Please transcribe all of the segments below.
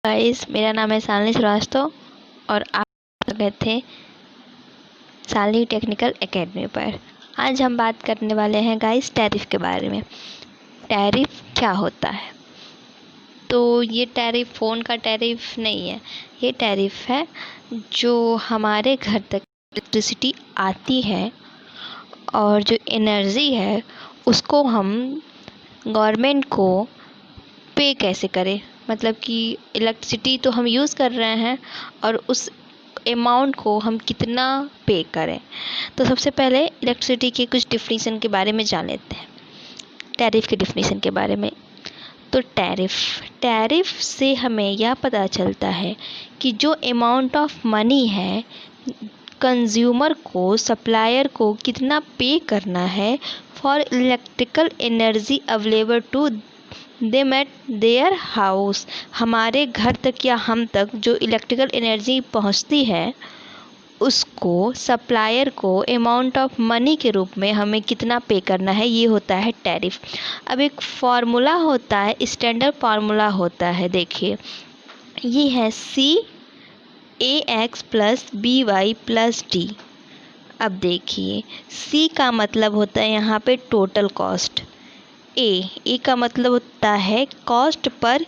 Guys, मेरा नाम है शालिनी श्रीवास्तव और आप गए थे शालिनी टेक्निकल एकेडमी पर। आज हम बात करने वाले हैं गाइस टैरिफ के बारे में। टैरिफ क्या होता है? तो ये टैरिफ फ़ोन का टैरिफ नहीं है, ये टैरिफ है जो हमारे घर तक इलेक्ट्रिसिटी आती है और जो एनर्जी है उसको हम गवर्नमेंट को पे कैसे करें। मतलब कि इलेक्ट्रिसिटी तो हम यूज़ कर रहे हैं और उस अमाउंट को हम कितना पे करें। तो सबसे पहले इलेक्ट्रिसिटी के कुछ डिफिनीशन के बारे में जान लेते हैं, टैरिफ के डिफिनीशन के बारे में। तो टैरिफ से हमें यह पता चलता है कि जो अमाउंट ऑफ मनी है कंज्यूमर को, सप्लायर को कितना पे करना है for electrical energy available to them at their house. हमारे घर तक या हम तक जो इलेक्ट्रिकल एनर्जी पहुंचती है उसको सप्लायर को अमाउंट ऑफ मनी के रूप में हमें कितना पे करना है, ये होता है टैरिफ। अब एक फार्मूला होता है, स्टैंडर्ड फार्मूला होता है, देखिए ये है CAX plus BY plus D। अब देखिए C का मतलब होता है यहाँ पे टोटल कॉस्ट, ए का मतलब होता है कॉस्ट पर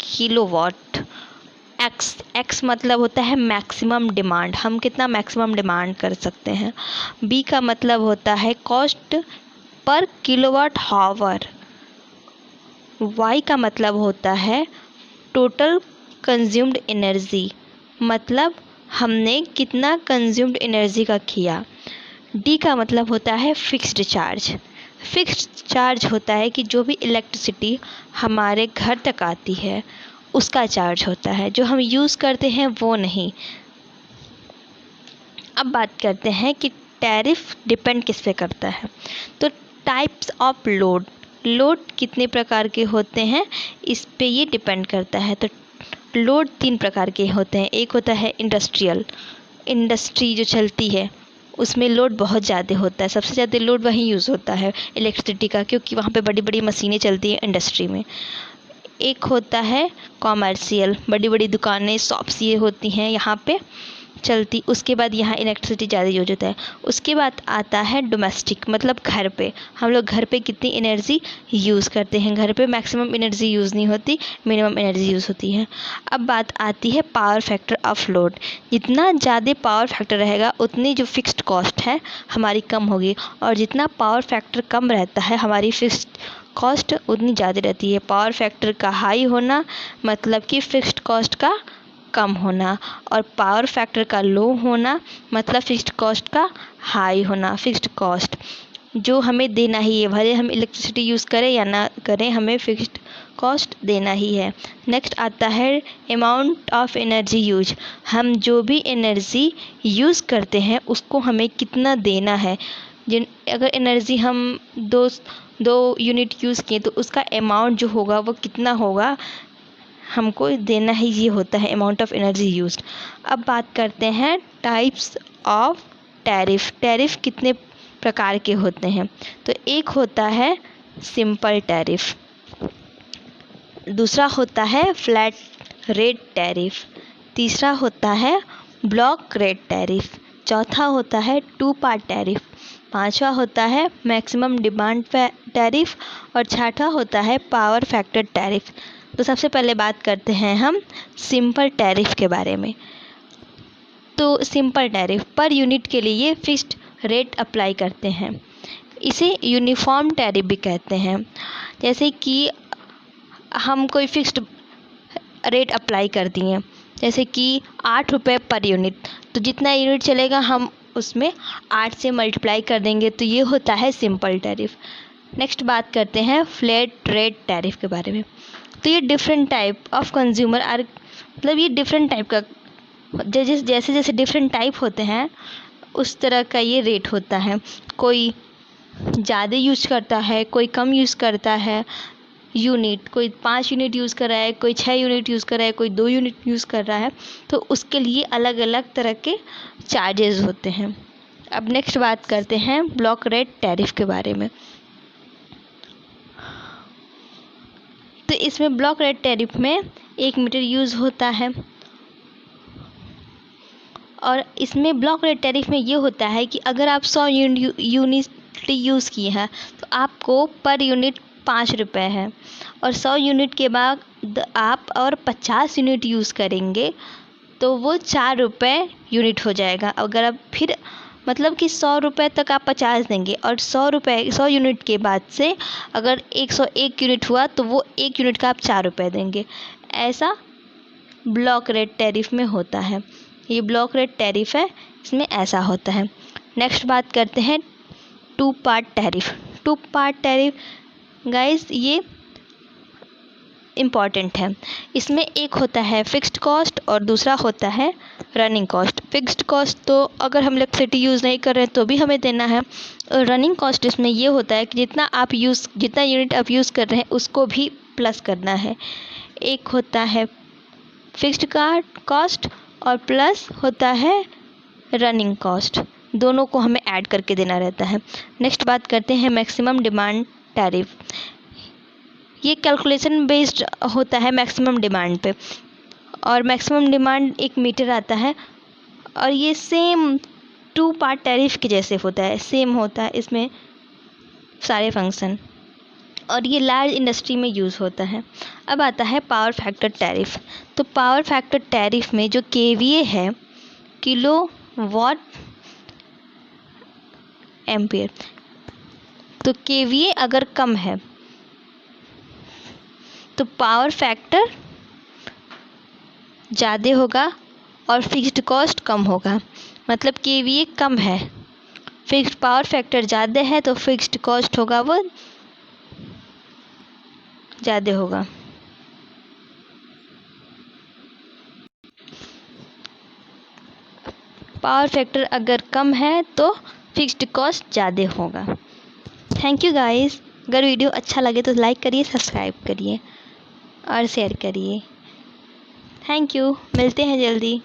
किलोवाट, एक्स मतलब होता है मैक्सिमम डिमांड, हम कितना मैक्सिमम डिमांड कर सकते हैं। बी का मतलब होता है cost per kilowatt hour. Y का मतलब होता है टोटल कंज्यूम्ड एनर्जी, मतलब हमने कितना कंज्यूम्ड एनर्जी का किया। डी का मतलब होता है फिक्स्ड चार्ज। फिक्स्ड चार्ज होता है कि जो भी इलेक्ट्रिसिटी हमारे घर तक आती है उसका चार्ज होता है, जो हम यूज़ करते हैं वो नहीं। अब बात करते हैं कि टैरिफ डिपेंड किस पे करता है। तो टाइप्स ऑफ लोड कितने प्रकार के होते हैं इस पे ये डिपेंड करता है। तो लोड 3 प्रकार के होते हैं। एक होता है इंडस्ट्री जो चलती है उसमें लोड बहुत ज़्यादा होता है, सबसे ज़्यादा लोड वहीं यूज़ होता है इलेक्ट्रिसिटी का, क्योंकि वहाँ पे बड़ी बड़ी मशीनें चलती हैं इंडस्ट्री में। एक होता है कॉमर्शियल, बड़ी बड़ी दुकानें, शॉप्स ये होती हैं यहाँ पे चलती, उसके बाद यहाँ इलेक्ट्रिसिटी ज़्यादा यूज होता है। उसके बाद आता है डोमेस्टिक, मतलब घर पे हम लोग घर पे कितनी एनर्जी यूज़ करते हैं। घर पे मैक्सिमम एनर्जी यूज़ नहीं होती, मिनिमम एनर्जी यूज़ होती है। अब बात आती है पावर फैक्टर ऑफ लोड। जितना ज़्यादा पावर फैक्टर रहेगा उतनी जो फिक्स्ड कॉस्ट है हमारी कम होगी, और जितना पावर फैक्टर कम रहता है हमारी फिक्स्ड कॉस्ट उतनी ज़्यादा रहती है। पावर फैक्टर का हाई होना मतलब कि फिक्स्ड कॉस्ट का कम होना, और पावर फैक्टर का लो होना मतलब फिक्स्ड कॉस्ट का हाई होना। फिक्स्ड कॉस्ट जो हमें देना ही है, भले हम इलेक्ट्रिसिटी यूज़ करें या ना करें, हमें फिक्स्ड कॉस्ट देना ही है। नेक्स्ट आता है अमाउंट ऑफ एनर्जी यूज। हम जो भी एनर्जी यूज़ करते हैं उसको हमें कितना देना है। अगर एनर्जी हम दो यूनिट यूज़ किए तो उसका अमाउंट जो होगा वो कितना होगा हमको देना ही, ये होता है अमाउंट ऑफ एनर्जी यूज्ड। अब बात करते हैं टाइप्स ऑफ टैरिफ कितने प्रकार के होते हैं। तो एक होता है सिंपल टैरिफ, दूसरा होता है फ्लैट रेट टैरिफ, तीसरा होता है ब्लॉक रेट टैरिफ, चौथा होता है 2 पार्ट टैरिफ, पांचवा होता है मैक्सिमम डिमांड टैरिफ, और छठा होता है पावर फैक्टर टैरिफ। तो सबसे पहले बात करते हैं हम सिंपल टैरिफ के बारे में। तो सिंपल टैरिफ पर यूनिट के लिए फिक्स्ड रेट अप्लाई करते हैं, इसे यूनिफॉर्म टैरिफ भी कहते हैं। जैसे कि हम कोई फिक्स्ड रेट अप्लाई कर दिए, जैसे कि 8 रुपये पर यूनिट, तो जितना यूनिट चलेगा हम उसमें 8 से मल्टीप्लाई कर देंगे, तो ये होता है सिंपल टैरिफ। नेक्स्ट बात करते हैं फ्लैट रेट टैरिफ के बारे में। तो ये different type of consumer are, मतलब ये डिफरेंट टाइप का, जैसे जैसे डिफरेंट टाइप होते हैं उस तरह का ये रेट होता है। कोई ज़्यादा यूज करता है, कोई कम यूज़ करता है यूनिट, कोई 5 यूनिट यूज़ कर रहा है, कोई 6 यूनिट यूज़ कर रहा है, कोई 2 यूनिट यूज़ कर रहा है, तो उसके लिए अलग अलग तरह के चार्जेस होते हैं। अब नेक्स्ट बात करते हैं ब्लॉक रेट टैरिफ के बारे में। तो इसमें ब्लॉक रेट टैरिफ में 1 मीटर यूज़ होता है। और इसमें ब्लॉक रेट टैरिफ में ये होता है कि अगर आप 100 यूनिट यूज़ किए हैं तो आपको पर यूनिट 5 रुपये है, और 100 यूनिट के बाद आप और 50 यूनिट यूज़ करेंगे तो वो 4 रुपये यूनिट हो जाएगा। अगर आप फिर मतलब कि 100 रुपये तक आप 50 देंगे, और 100 यूनिट के बाद से अगर 101 यूनिट हुआ तो वो 1 यूनिट का आप 4 रुपये देंगे। ऐसा ब्लॉक रेट टैरिफ में होता है। ये ब्लॉक रेट टैरिफ है, इसमें ऐसा होता है। नेक्स्ट बात करते हैं 2 part tariff. 2 part tariff guys ये इम्पॉर्टेंट है। इसमें एक होता है फिक्स्ड कॉस्ट और दूसरा होता है रनिंग कॉस्ट। फिक्स्ड कॉस्ट तो अगर हम इलेक्ट्रिसिटी यूज़ नहीं कर रहे हैं तो भी हमें देना है, और रनिंग कॉस्ट इसमें ये होता है कि जितना यूनिट आप यूज़ कर रहे हैं उसको भी प्लस करना है। एक होता है फिक्स्ड कॉस्ट और प्लस होता है रनिंग कॉस्ट, दोनों को हमें ऐड करके देना रहता है। नेक्स्ट बात करते हैं मैक्सिमम डिमांड टैरिफ। ये कैलकुलेशन बेस्ड होता है मैक्सिमम डिमांड पे, और मैक्सिमम डिमांड 1 मीटर आता है, और ये सेम 2 पार्ट टैरिफ के जैसे होता है, सेम होता है इसमें सारे फंक्शन, और ये लार्ज इंडस्ट्री में यूज़ होता है। अब आता है पावर फैक्टर टैरिफ। तो पावर फैक्टर टैरिफ में जो केवीए है, किलो वाट एम्पियर, तो केवीए अगर कम है तो पावर फैक्टर ज़्यादा होगा और फिक्स्ड कॉस्ट कम होगा। मतलब केवीए कम है, फिक्स्ड पावर फैक्टर ज़्यादा है तो फिक्स्ड कॉस्ट होगा वो ज़्यादा होगा। पावर फैक्टर अगर कम है तो फिक्स्ड कॉस्ट ज़्यादा होगा। Thank you guys. अगर वीडियो अच्छा लगे तो लाइक करिए, सब्सक्राइब करिए और शेयर करिए। थैंक यू, मिलते हैं जल्दी।